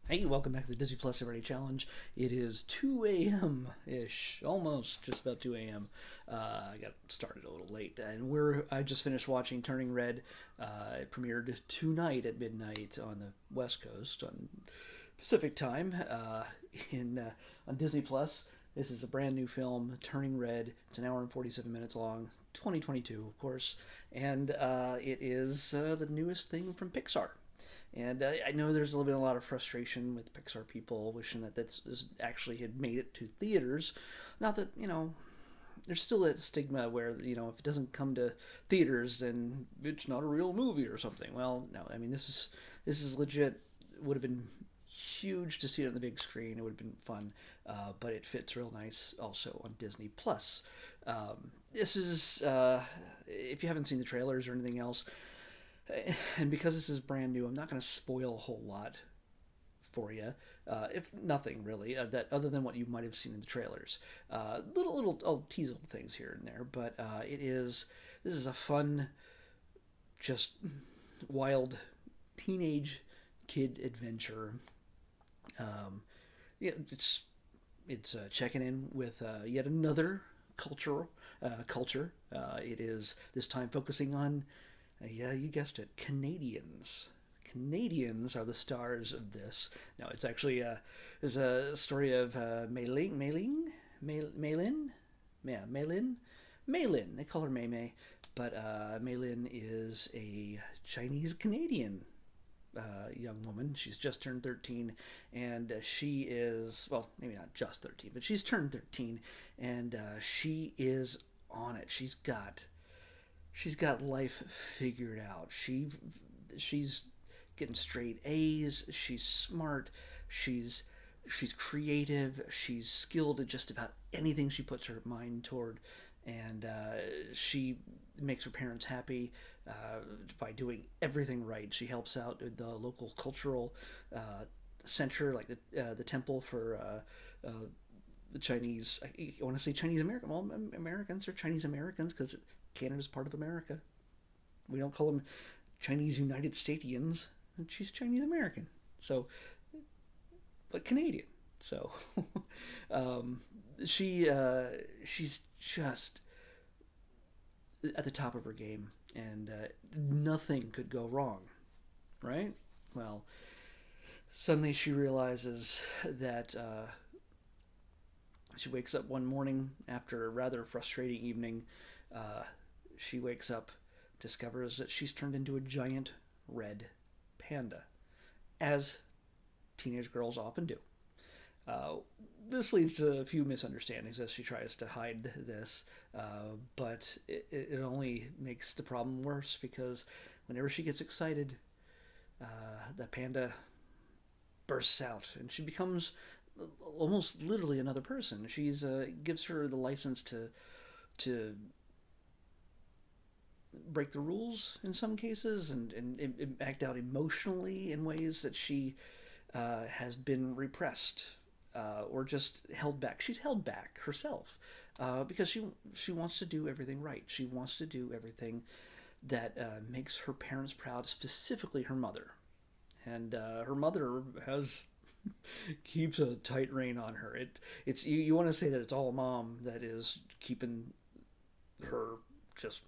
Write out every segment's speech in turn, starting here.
Hey, welcome back to the Disney Plus Everyday Challenge. It is 2 a.m. ish, almost just about 2 a.m. I got started a little late, and I just finished watching Turning Red. It premiered tonight at midnight on the West Coast on Pacific time in on Disney Plus. This is a brand new film, Turning Red. It's an hour and 47 minutes long, 2022, of course, and it is the newest thing from Pixar. And I know there's a lot of frustration with Pixar people wishing that that's actually had made it to theaters. Not that there's still that stigma where if it doesn't come to theaters, then it's not a real movie or something. Well, no, I mean this is legit. Would have been huge to see it on the big screen. It would have been fun, but it fits real nice also on Disney Plus. This is if you haven't seen the trailers or anything else, and because this is brand new, I'm not going to spoil a whole lot for you, if nothing really, that other than what you might have seen in the trailers. Little I'll tease little things here and there, but this is a fun, just wild teenage kid adventure. Um, yeah, it's checking in with yet another culture. It is this time focusing on, yeah, you guessed it, Canadians. Canadians are the stars of this. Now, it's actually is a story of Maylin, yeah, Maylin. They call her May May, but Maylin is a Chinese Canadian young woman. She's just turned 13, and she is, well, maybe not just 13, but she's turned 13, and she is on it. She's got life figured out. She's getting straight A's. She's smart. She's creative. She's skilled at just about anything she puts her mind toward, and she makes her parents happy by doing everything right. She helps out with the local cultural center, like the temple for the Chinese. I want to say Chinese American. Well, Americans are Chinese Americans because Canada's part of America. We don't call them Chinese United Statesians. She's Chinese American. So, but Canadian. So, um, she's just at the top of her game, and nothing could go wrong, right? Well, suddenly she realizes that she wakes up one morning after a rather frustrating evening. Uh, she wakes up, discovers that she's turned into a giant red panda, as teenage girls often do. Uh, this leads to a few misunderstandings as she tries to hide this, but it only makes the problem worse because whenever she gets excited, the panda bursts out and she becomes almost literally another person. She's gives her the license to break the rules in some cases and act out emotionally in ways that she has been repressed or just held back. She's held back herself because she wants to do everything right. She wants to do everything that makes her parents proud, specifically her mother. And her mother has keeps a tight rein on her. It's you want to say that it's all mom that is keeping her just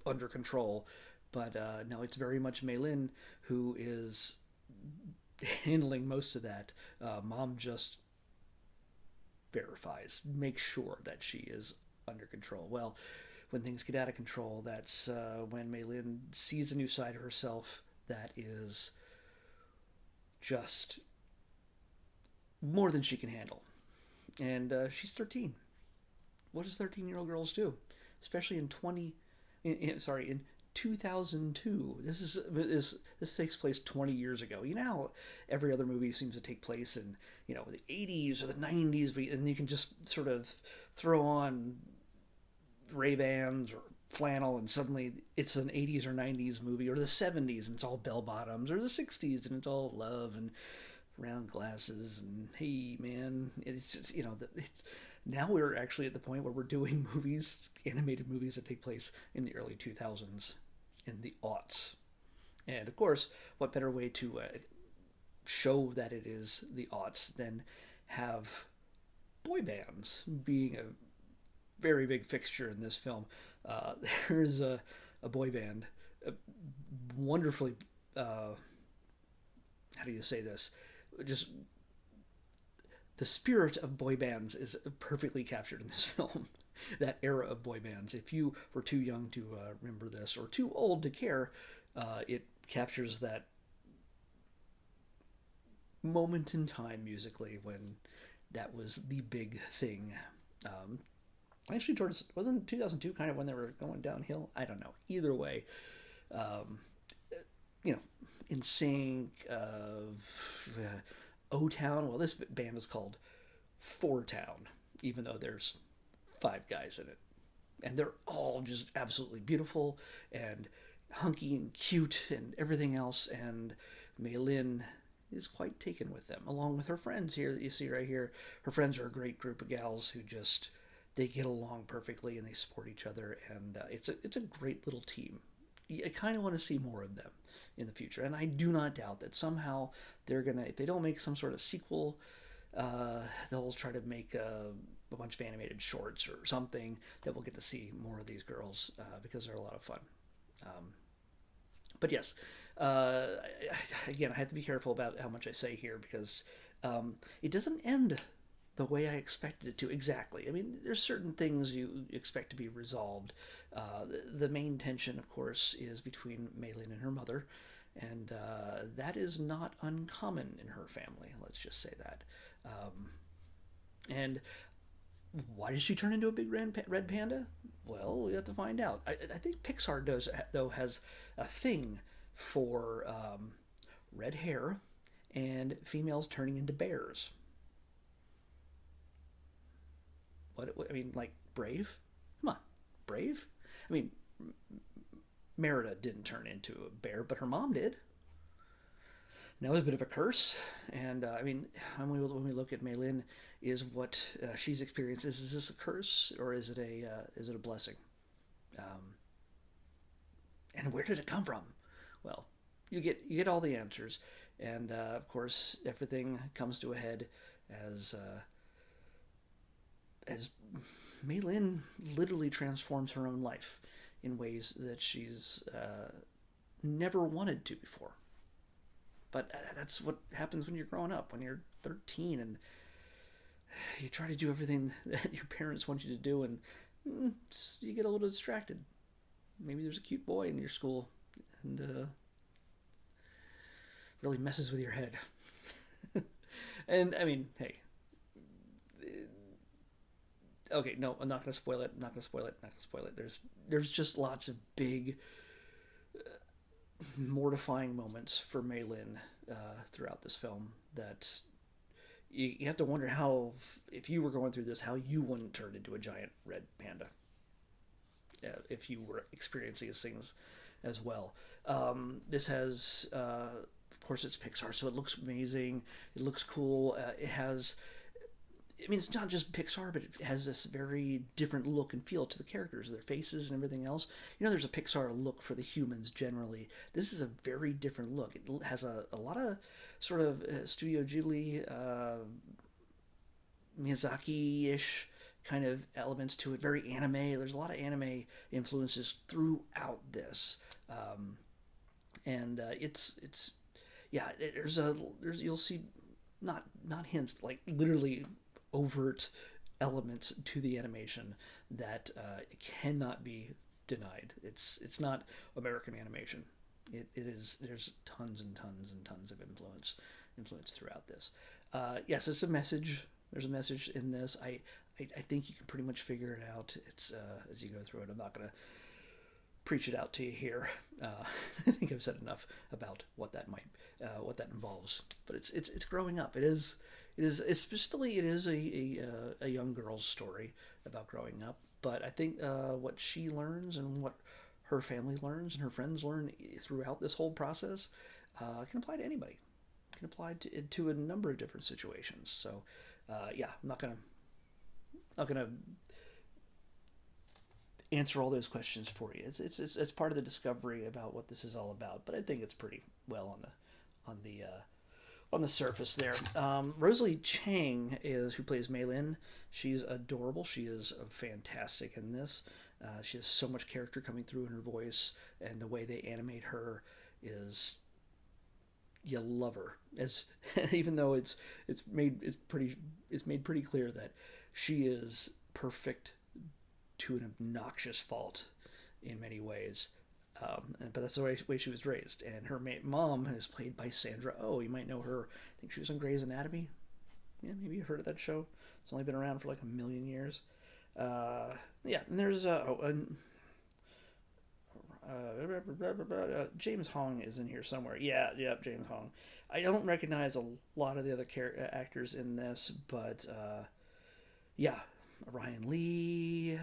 under control, but no, it's very much Maylin who is handling most of that. Mom just verifies, makes sure that she is under control. Well, when things get out of control, that's when Maylin sees a new side of herself that is just more than she can handle. And she's 13. What does 13-year-old girls do? Especially in 2002. This takes place 20 years ago. You know how every other movie seems to take place in the 80s or the 90s, and you can just sort of throw on Ray Bans or flannel, and suddenly it's an 80s or 90s movie, or the 70s and it's all bell bottoms, or the 60s and it's all love and round glasses and hey man, it's just, now we're actually at the point where we're doing movies, animated movies that take place in the early 2000s, in the aughts. And of course, what better way to show that it is the aughts than have boy bands being a very big fixture in this film. Uh, there's a boy band, wonderfully, how do you say this? Just the spirit of boy bands is perfectly captured in this film. That era of boy bands. If you were too young to remember this or too old to care, it captures that moment in time musically when that was the big thing. Um, Actually, towards wasn't 2002 kind of when they were going downhill. I don't know. Either way, um, you know, In Sync of O Town. Well, this band is called Four Town, even though there's five guys in it, and they're all just absolutely beautiful and hunky and cute and everything else. And Mei Lin is quite taken with them, along with her friends here that you see right here. Her friends are a great group of gals who just they get along perfectly and they support each other, and it's a great little team. I kind of want to see more of them in the future, and I do not doubt that somehow they're gonna, if they don't make some sort of sequel, they'll try to make a bunch of animated shorts or something that we'll get to see more of these girls because they're a lot of fun. Um, but yes, again, I have to be careful about how much I say here because it doesn't end the way I expected it to exactly. I mean, there's certain things you expect to be resolved. The main tension, of course, is between Mei Lin and her mother, and that is not uncommon in her family. Let's just say that. And why does she turn into a big red panda? Well, we have to find out. I think Pixar does though has a thing for red hair and females turning into bears. What I mean, like Brave? Come on, Brave? I mean, Merida didn't turn into a bear, but her mom did. And that was a bit of a curse. And I mean, when we look at Mei Lin, is what she's experienced is this a curse or is it a blessing? Um, and where did it come from? Well, you get all the answers, and of course everything comes to a head as as Mei Lin literally transforms her own life in ways that she's never wanted to before. But that's what happens when you're growing up, when you're 13 and you try to do everything that your parents want you to do, and you get a little distracted. Maybe there's a cute boy in your school, and really messes with your head. And I mean, hey, okay, no, I'm not going to spoil it. I'm not going to spoil it. I'm not going to spoil it. There's just lots of big, mortifying moments for Mei Lin throughout this film that you have to wonder how, if you were going through this, how you wouldn't turn into a giant red panda if you were experiencing these things as well. This has, of course, it's Pixar, so it looks amazing. It looks cool. It has, I mean, it's not just Pixar, but it has this very different look and feel to the characters, their faces and everything else. You know, there's a Pixar look for the humans generally. This is a very different look. It has a lot of sort of Studio Ghibli, Miyazaki-ish kind of elements to it. Very anime. There's a lot of anime influences throughout this, and it's yeah. There's you'll see not hints, but like literally overt elements to the animation that cannot be denied. It's not American animation. It is. There's tons and tons and tons of influence throughout this. Yes, it's a message. There's a message in this. I think you can pretty much figure it out. It's as you go through it. I'm not gonna preach it out to you here. I think I've said enough about what that involves. But it's growing up. It is especially it is a young girl's story about growing up. But I think what she learns and what her family learns and her friends learn throughout this whole process can apply to anybody. Can apply to a number of different situations. So yeah, I'm not gonna answer all those questions for you. It's part of the discovery about what this is all about. But I think it's pretty well on the surface there. Rosalie Chang is who plays Mei Lin. She's adorable. She is fantastic in this. She has so much character coming through in her voice, and the way they animate her is, you love her. As even though it's made pretty clear that she is perfect to an obnoxious fault in many ways. But that's the way she was raised. And her mom is played by Sandra Oh. You might know her. I think she was on Grey's Anatomy. Yeah, maybe you've heard of that show. It's only been around for like a million years. Yeah, and there's James Hong is in here somewhere. Yeah, James Hong. I don't recognize a lot of the other actors in this, but yeah, Ryan Lee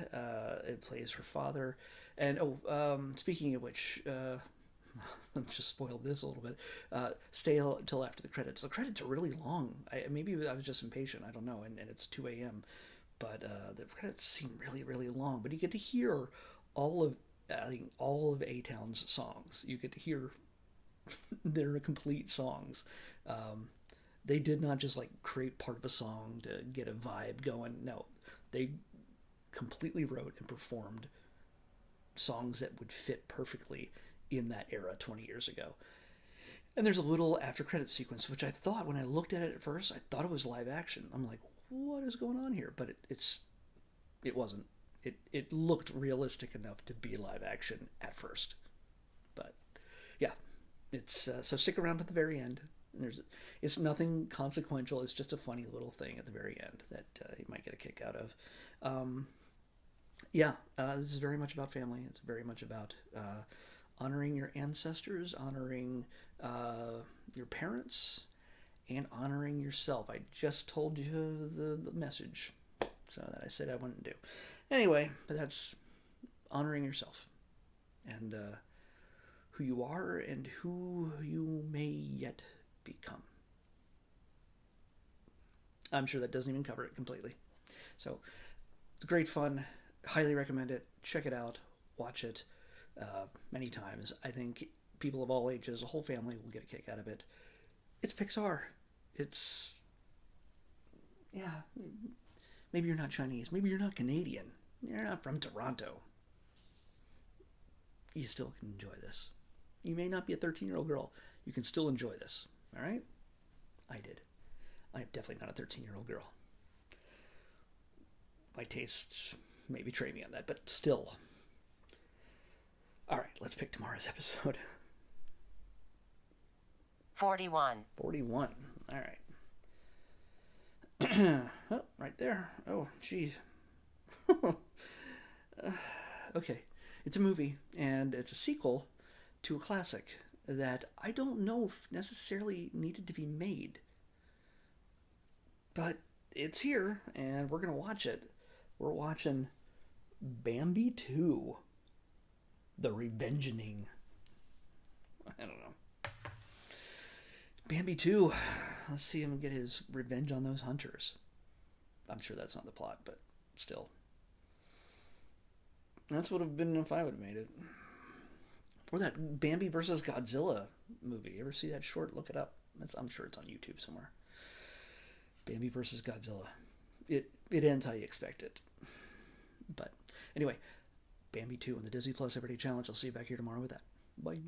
it plays her father. And speaking of which, I've just spoiled this a little bit. Stay till after the credits. The credits are really long. Maybe I was just impatient. I don't know. And it's 2 a.m. But the credits seem really, really long. But you get to hear all of A-Town's songs. You get to hear their complete songs. They did not just like create part of a song to get a vibe going. No, they completely wrote and performed songs that would fit perfectly in that era 20 years ago. And there's a little after credits sequence, which I thought when I looked at it at first, I thought it was live action. I'm like, what is going on here? But it wasn't. It looked realistic enough to be live action at first. But yeah, it's so stick around to the very end. It's nothing consequential. It's just a funny little thing at the very end that you might get a kick out of. This is very much about family. It's very much about honoring your ancestors, honoring your parents, and honoring yourself. I just told you the message, so that I said I wouldn't do. Anyway, but that's honoring yourself and who you are and who you may yet become. I'm sure that doesn't even cover it completely. So it's great fun. Highly recommend it. Check it out. Watch it many times. I think people of all ages, a whole family will get a kick out of it. It's Pixar. It's, yeah, maybe you're not Chinese. Maybe you're not Canadian. You're not from Toronto. You still can enjoy this. You may not be a 13-year-old girl. You can still enjoy this. All right? I did. I'm definitely not a 13-year-old girl. My tastes may betray me on that, but still. All right, let's pick tomorrow's episode. 41. 41. All right. Oh, right there. Oh, geez. Okay. It's a movie, and it's a sequel to a classic that I don't know if necessarily needed to be made. But it's here, and we're going to watch it. We're watching Bambi 2. The Revengeing. I don't know. Bambi 2. Let's see him get his revenge on those hunters. I'm sure that's not the plot, but still. That's what would have been if I would have made it. Or that Bambi versus Godzilla movie. You ever see that short? Look it up. I'm sure it's on YouTube somewhere. Bambi versus Godzilla. It ends how you expect it. But anyway, Bambi 2 on the Disney Plus Everyday Challenge. I'll see you back here tomorrow with that. Bye.